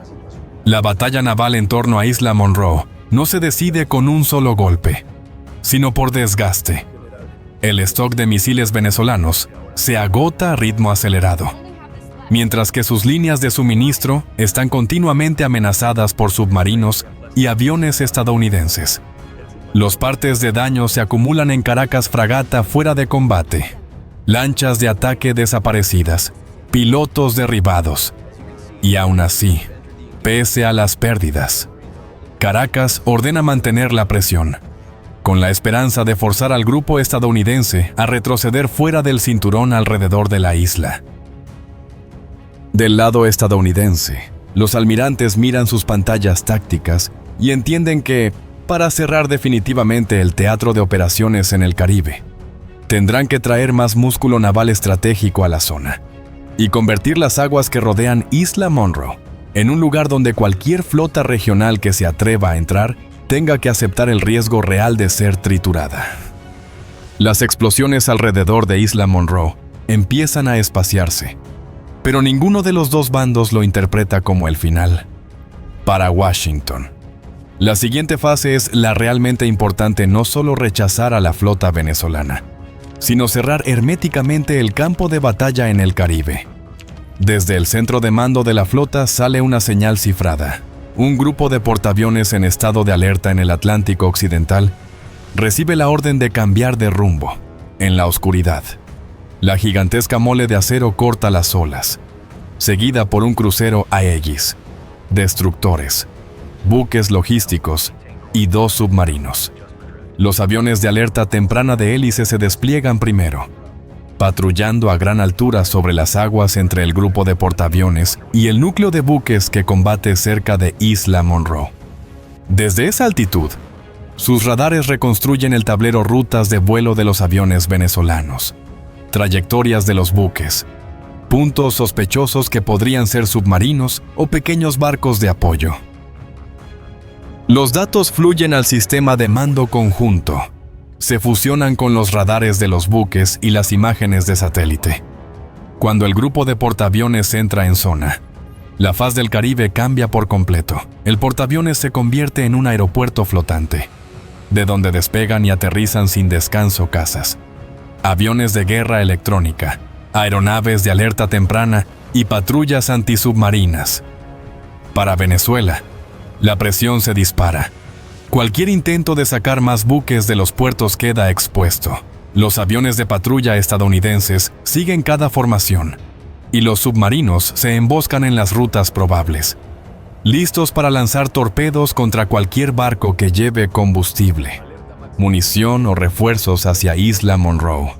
La batalla naval en torno a Isla Monroe no se decide con un solo golpe, sino por desgaste. El stock de misiles venezolanos se agota a ritmo acelerado, mientras que sus líneas de suministro están continuamente amenazadas por submarinos y aviones estadounidenses. Los partes de daño se acumulan en Caracas fragata fuera de combate, lanchas de ataque desaparecidas, pilotos derribados. Y aún así, pese a las pérdidas, Caracas ordena mantener la presión, con la esperanza de forzar al grupo estadounidense a retroceder fuera del cinturón alrededor de la isla. Del lado estadounidense, los almirantes miran sus pantallas tácticas y entienden que, para cerrar definitivamente el teatro de operaciones en el Caribe, tendrán que traer más músculo naval estratégico a la zona y convertir las aguas que rodean Isla Monroe en un lugar donde cualquier flota regional que se atreva a entrar tenga que aceptar el riesgo real de ser triturada. Las explosiones alrededor de Isla Monroe empiezan a espaciarse, pero ninguno de los dos bandos lo interpreta como el final. Para Washington, la siguiente fase es la realmente importante: no solo rechazar a la flota venezolana, sino cerrar herméticamente el campo de batalla en el Caribe. Desde el centro de mando de la flota sale una señal cifrada. Un grupo de portaaviones en estado de alerta en el Atlántico Occidental recibe la orden de cambiar de rumbo. En la oscuridad, la gigantesca mole de acero corta las olas, seguida por un crucero Aegis, destructores, buques logísticos y 2 submarinos. Los aviones de alerta temprana de hélice se despliegan primero, patrullando a gran altura sobre las aguas entre el grupo de portaaviones y el núcleo de buques que combate cerca de Isla Monroe. Desde esa altitud, sus radares reconstruyen el tablero rutas de vuelo de los aviones venezolanos, trayectorias de los buques, puntos sospechosos que podrían ser submarinos o pequeños barcos de apoyo. Los datos fluyen al sistema de mando conjunto. Se fusionan con los radares de los buques y las imágenes de satélite. Cuando el grupo de portaaviones entra en zona, la faz del Caribe cambia por completo. El portaaviones se convierte en un aeropuerto flotante, de donde despegan y aterrizan sin descanso cazas, aviones de guerra electrónica, aeronaves de alerta temprana y patrullas antisubmarinas. Para Venezuela, la presión se dispara. Cualquier intento de sacar más buques de los puertos queda expuesto. Los aviones de patrulla estadounidenses siguen cada formación, y los submarinos se emboscan en las rutas probables, listos para lanzar torpedos contra cualquier barco que lleve combustible, munición o refuerzos hacia Isla Monroe.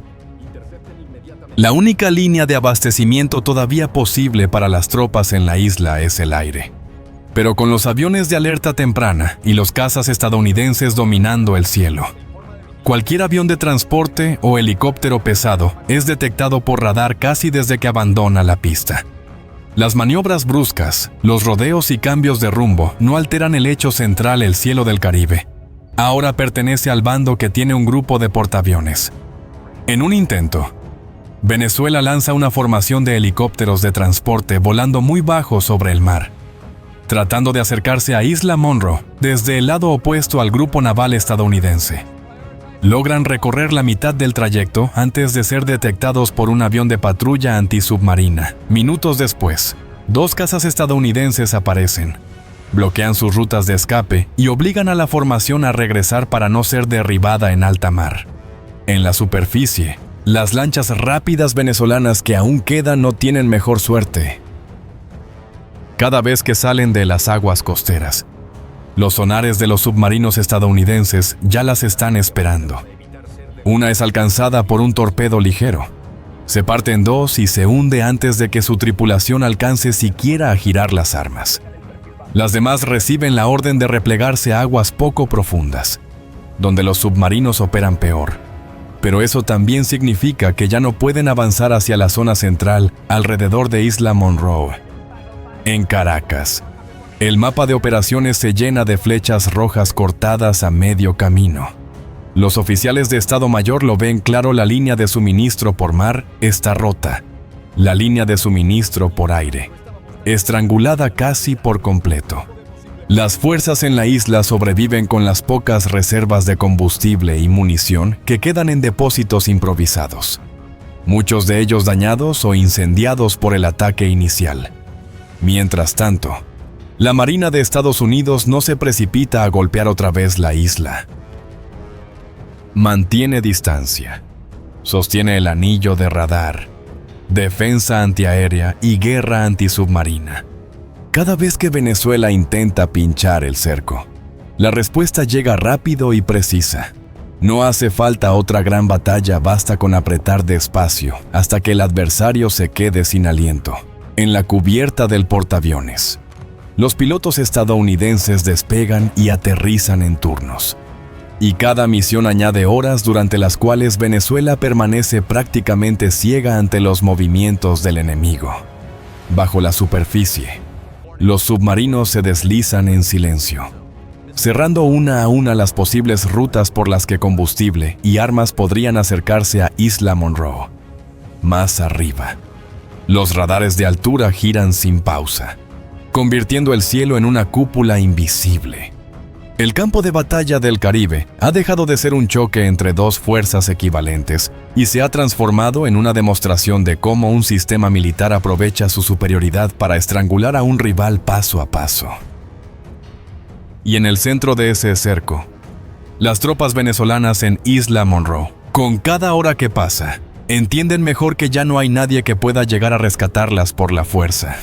La única línea de abastecimiento todavía posible para las tropas en la isla es el aire. Pero con los aviones de alerta temprana y los cazas estadounidenses dominando el cielo, cualquier avión de transporte o helicóptero pesado es detectado por radar casi desde que abandona la pista. Las maniobras bruscas, los rodeos y cambios de rumbo no alteran el hecho central: el cielo del Caribe ahora pertenece al bando que tiene un grupo de portaaviones. En un intento, Venezuela lanza una formación de helicópteros de transporte volando muy bajo sobre el mar, tratando de acercarse a Isla Monroe desde el lado opuesto al grupo naval estadounidense. Logran recorrer la mitad del trayecto antes de ser detectados por un avión de patrulla antisubmarina. Minutos después, 2 cazas estadounidenses aparecen, bloquean sus rutas de escape y obligan a la formación a regresar para no ser derribada en alta mar. En la superficie, las lanchas rápidas venezolanas que aún quedan no tienen mejor suerte. Cada vez que salen de las aguas costeras, los sonares de los submarinos estadounidenses ya las están esperando. Una es alcanzada por un torpedo ligero. Se parte en 2 y se hunde antes de que su tripulación alcance siquiera a girar las armas. Las demás reciben la orden de replegarse a aguas poco profundas, donde los submarinos operan peor. Pero eso también significa que ya no pueden avanzar hacia la zona central alrededor de Isla Monroe. En Caracas, el mapa de operaciones se llena de flechas rojas cortadas a medio camino. Los oficiales de Estado Mayor lo ven claro: la línea de suministro por mar está rota. La línea de suministro por aire, estrangulada casi por completo. Las fuerzas en la isla sobreviven con las pocas reservas de combustible y munición que quedan en depósitos improvisados, muchos de ellos dañados o incendiados por el ataque inicial. Mientras tanto, la Marina de Estados Unidos no se precipita a golpear otra vez la isla. Mantiene distancia, sostiene el anillo de radar, defensa antiaérea y guerra antisubmarina. Cada vez que Venezuela intenta pinchar el cerco, la respuesta llega rápido y precisa. No hace falta otra gran batalla, basta con apretar despacio hasta que el adversario se quede sin aliento. En la cubierta del portaaviones, los pilotos estadounidenses despegan y aterrizan en turnos, y cada misión añade horas durante las cuales Venezuela permanece prácticamente ciega ante los movimientos del enemigo. Bajo la superficie, los submarinos se deslizan en silencio, cerrando una a una las posibles rutas por las que combustible y armas podrían acercarse a Isla Monroe. Más arriba, los radares de altura giran sin pausa, convirtiendo el cielo en una cúpula invisible. El campo de batalla del Caribe ha dejado de ser un choque entre 2 fuerzas equivalentes y se ha transformado en una demostración de cómo un sistema militar aprovecha su superioridad para estrangular a un rival paso a paso. Y en el centro de ese cerco, las tropas venezolanas en Isla Monroe, con cada hora que pasa, entienden mejor que ya no hay nadie que pueda llegar a rescatarlas por la fuerza.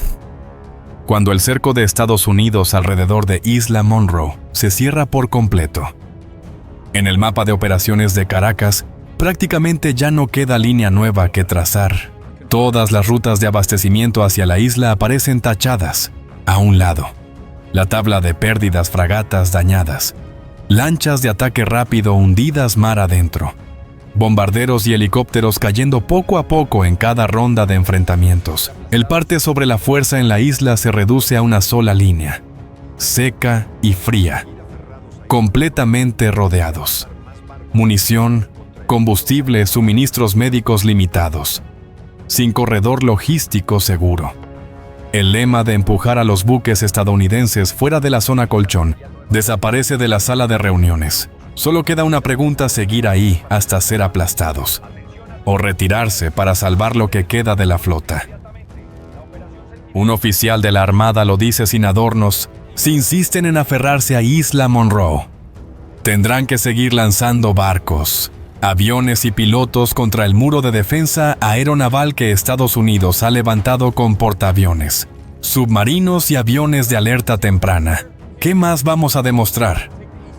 Cuando el cerco de Estados Unidos alrededor de Isla Monroe se cierra por completo, en el mapa de operaciones de Caracas prácticamente ya no queda línea nueva que trazar. Todas las rutas de abastecimiento hacia la isla aparecen tachadas. A un lado, la tabla de pérdidas: fragatas dañadas, lanchas de ataque rápido hundidas mar adentro, bombarderos y helicópteros cayendo poco a poco en cada ronda de enfrentamientos. El parte sobre la fuerza en la isla se reduce a una sola línea, seca y fría, completamente rodeados. Munición, combustible, suministros médicos limitados, sin corredor logístico seguro. El lema de empujar a los buques estadounidenses fuera de la zona colchón desaparece de la sala de reuniones. Solo queda una pregunta: seguir ahí hasta ser aplastados, o retirarse para salvar lo que queda de la flota. Un oficial de la Armada lo dice sin adornos: si insisten en aferrarse a Isla Monroe, tendrán que seguir lanzando barcos, aviones y pilotos contra el muro de defensa aeronaval que Estados Unidos ha levantado con portaaviones, submarinos y aviones de alerta temprana. ¿Qué más vamos a demostrar?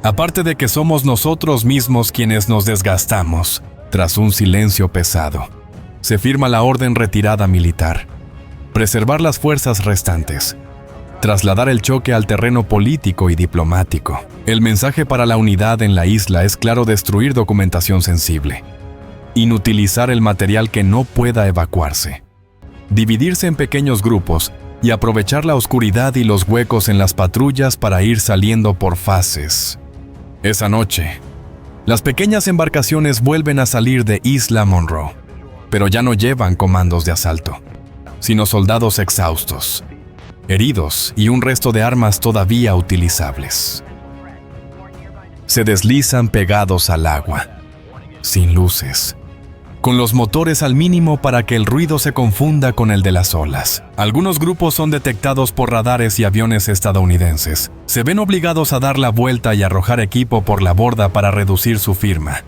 Aparte de que somos nosotros mismos quienes nos desgastamos. Tras un silencio pesado, se firma la orden retirada militar. Preservar las fuerzas restantes. Trasladar el choque al terreno político y diplomático. El mensaje para la unidad en la isla es claro: destruir documentación sensible. Inutilizar el material que no pueda evacuarse. Dividirse en pequeños grupos y aprovechar la oscuridad y los huecos en las patrullas para ir saliendo por fases. Esa noche, las pequeñas embarcaciones vuelven a salir de Isla Monroe, pero ya no llevan comandos de asalto, sino soldados exhaustos, heridos y un resto de armas todavía utilizables. Se deslizan pegados al agua, sin luces, con los motores al mínimo para que el ruido se confunda con el de las olas. Algunos grupos son detectados por radares y aviones estadounidenses. Se ven obligados a dar la vuelta y arrojar equipo por la borda para reducir su firma.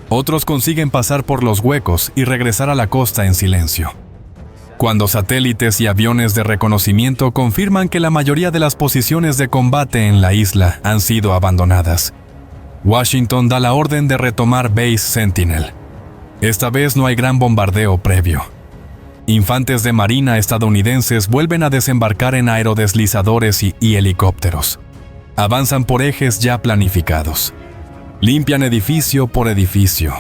Otros consiguen pasar por los huecos y regresar a la costa en silencio. Cuando satélites y aviones de reconocimiento confirman que la mayoría de las posiciones de combate en la isla han sido abandonadas, Washington da la orden de retomar Base Sentinel. Esta vez no hay gran bombardeo previo. Infantes de marina estadounidenses vuelven a desembarcar en aerodeslizadores y helicópteros. Avanzan por ejes ya planificados. Limpian edificio por edificio,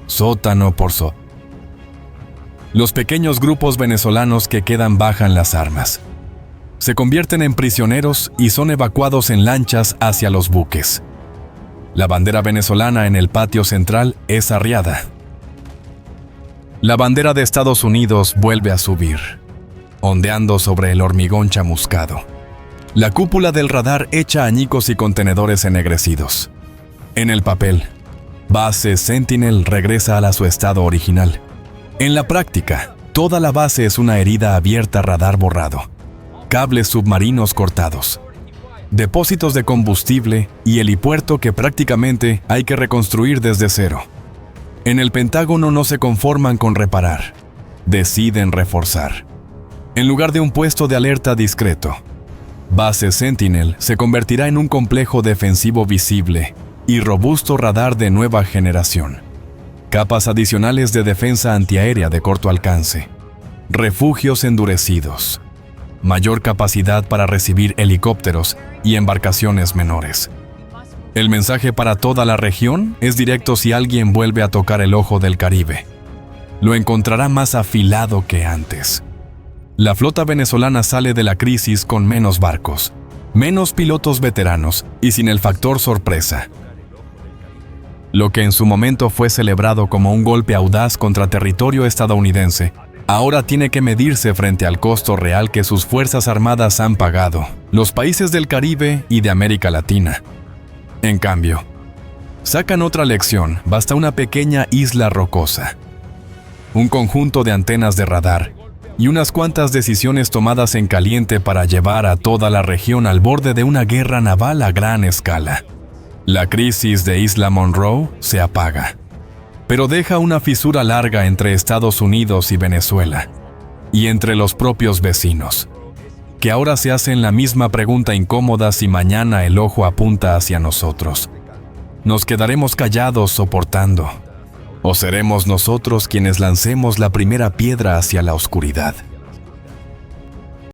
sótano por sótano. Los pequeños grupos venezolanos que quedan bajan las armas. Se convierten en prisioneros y son evacuados en lanchas hacia los buques. La bandera venezolana en el patio central es arriada. La bandera de Estados Unidos vuelve a subir, ondeando sobre el hormigón chamuscado. La cúpula del radar echa añicos y contenedores ennegrecidos. En el papel, Base Sentinel regresa a su estado original. En la práctica, toda la base es una herida abierta, radar borrado, cables submarinos cortados, depósitos de combustible y helipuerto que prácticamente hay que reconstruir desde cero. En el Pentágono no se conforman con reparar, deciden reforzar. En lugar de un puesto de alerta discreto, Base Sentinel se convertirá en un complejo defensivo visible y robusto radar de nueva generación. Capas adicionales de defensa antiaérea de corto alcance, refugios endurecidos, mayor capacidad para recibir helicópteros y embarcaciones menores. El mensaje para toda la región es directo: si alguien vuelve a tocar el ojo del Caribe, lo encontrará más afilado que antes. La flota venezolana sale de la crisis con menos barcos, menos pilotos veteranos y sin el factor sorpresa. Lo que en su momento fue celebrado como un golpe audaz contra territorio estadounidense, ahora tiene que medirse frente al costo real que sus fuerzas armadas han pagado, los países del Caribe y de América Latina. En cambio, sacan otra lección: basta una pequeña isla rocosa, un conjunto de antenas de radar y unas cuantas decisiones tomadas en caliente para llevar a toda la región al borde de una guerra naval a gran escala. La crisis de Isla Monroe se apaga, pero deja una fisura larga entre Estados Unidos y Venezuela, y entre los propios vecinos, que ahora se hacen la misma pregunta incómoda: si mañana el ojo apunta hacia nosotros, ¿nos quedaremos callados soportando? ¿O seremos nosotros quienes lancemos la primera piedra hacia la oscuridad?